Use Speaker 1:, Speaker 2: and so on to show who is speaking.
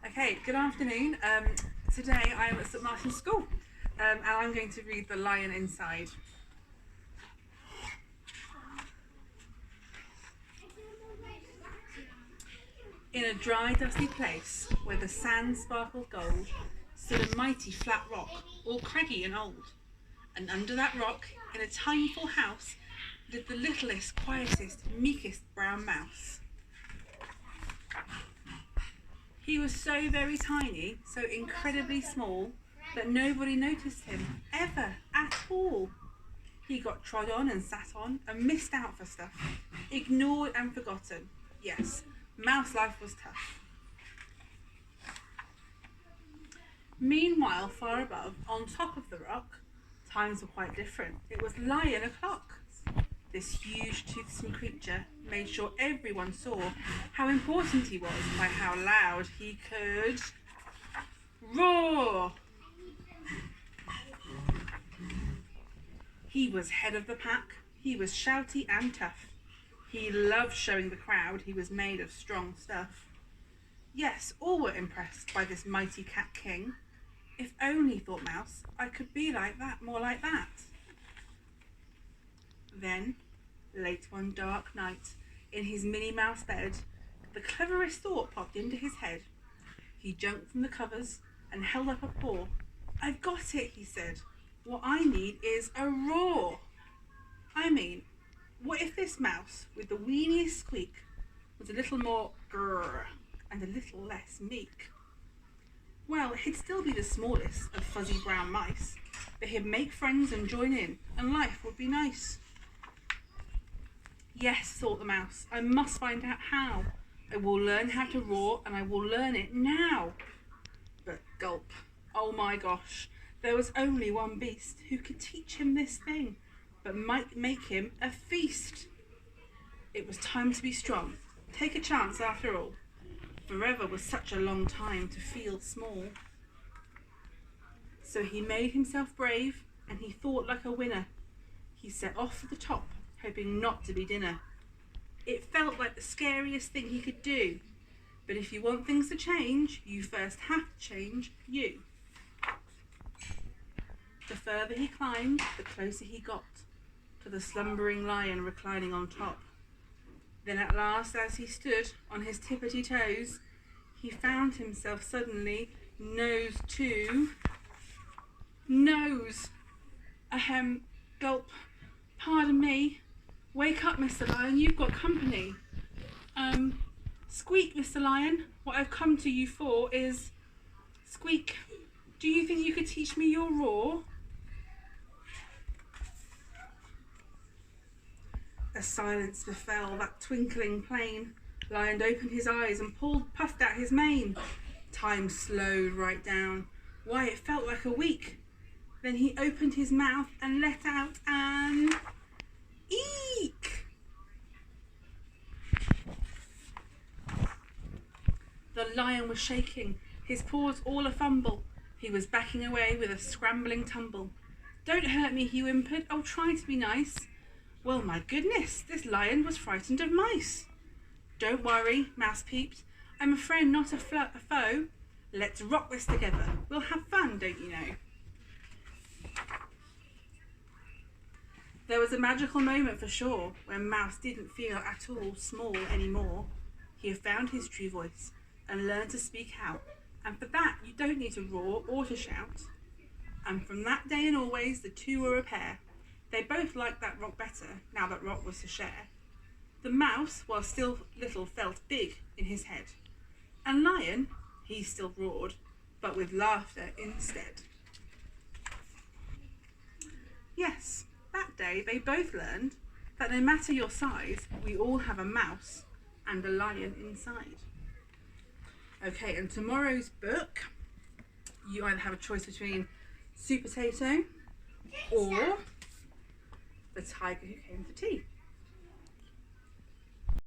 Speaker 1: Okay, good afternoon. Today I am at St Martin's School and I'm going to read The Lion Inside. In a dry, dusty place where the sand sparkled gold stood a mighty flat rock, all craggy and old. And under that rock, in a timeful house, lived the littlest, quietest, meekest brown mouse. He was so very tiny, so incredibly small, that nobody noticed him, ever, at all. He got trod on and sat on, and missed out for stuff, ignored and forgotten. Yes, mouse life was tough. Meanwhile, far above, on top of the rock, times were quite different. It was Lion o'clock. This huge, toothsome creature made sure everyone saw how important he was by how loud he could roar. He was head of the pack. He was shouty and tough. He loved showing the crowd he was made of strong stuff. Yes, all were impressed by this mighty cat king. If only, thought Mouse, I could be like that, more like that. Then, late one dark night, in his Minnie Mouse bed, the cleverest thought popped into his head. He jumped from the covers and held up a paw. I've got it, he said. What I need is a roar. I mean, what if this mouse, with the weeniest squeak, was a little more grrr and a little less meek? Well, he'd still be the smallest of fuzzy brown mice, but he'd make friends and join in, and life would be nice. Yes, thought the mouse, I must find out how. I will learn how to roar, and I will learn it now. But gulp, oh my gosh, there was only one beast who could teach him this thing, but might make him a feast. It was time to be strong, take a chance after all. Forever was such a long time to feel small. So he made himself brave, and he thought like a winner. He set off for the top, hoping not to be dinner. It felt like the scariest thing he could do. But if you want things to change, you first have to change you. The further he climbed, the closer he got to the slumbering lion reclining on top. Then at last, as he stood on his tippity toes, he found himself suddenly nose to nose. Gulp. Pardon me. Wake up, Mr. Lion, you've got company. Squeak, Mr. Lion, what I've come to you for is... Squeak, do you think you could teach me your roar? A silence befell that twinkling plain. Lion opened his eyes and puffed out his mane. Time slowed right down. Why, it felt like a week. Then he opened his mouth and let out an eek. The lion was shaking, his paws all a fumble. He was backing away with a scrambling tumble. Don't hurt me, he whimpered. I'll try to be nice. Well, my goodness, this lion was frightened of mice. Don't worry, Mouse peeped. I'm a friend, not a foe. Let's rock this together. We'll have fun, don't you know? There was a magical moment for sure when Mouse didn't feel at all small anymore. He had found his true voice and learned to speak out. And for that, you don't need to roar or to shout. And from that day and always, the two were a pair. They both liked that rock better, now that rock was to share. The mouse, while still little, felt big in his head. And Lion, he still roared, but with laughter instead. Yes, that day they both learned that no matter your size, we all have a mouse and a lion inside. Okay, and tomorrow's book, you either have a choice between Sweet Potato or The Tiger Who Came for Tea.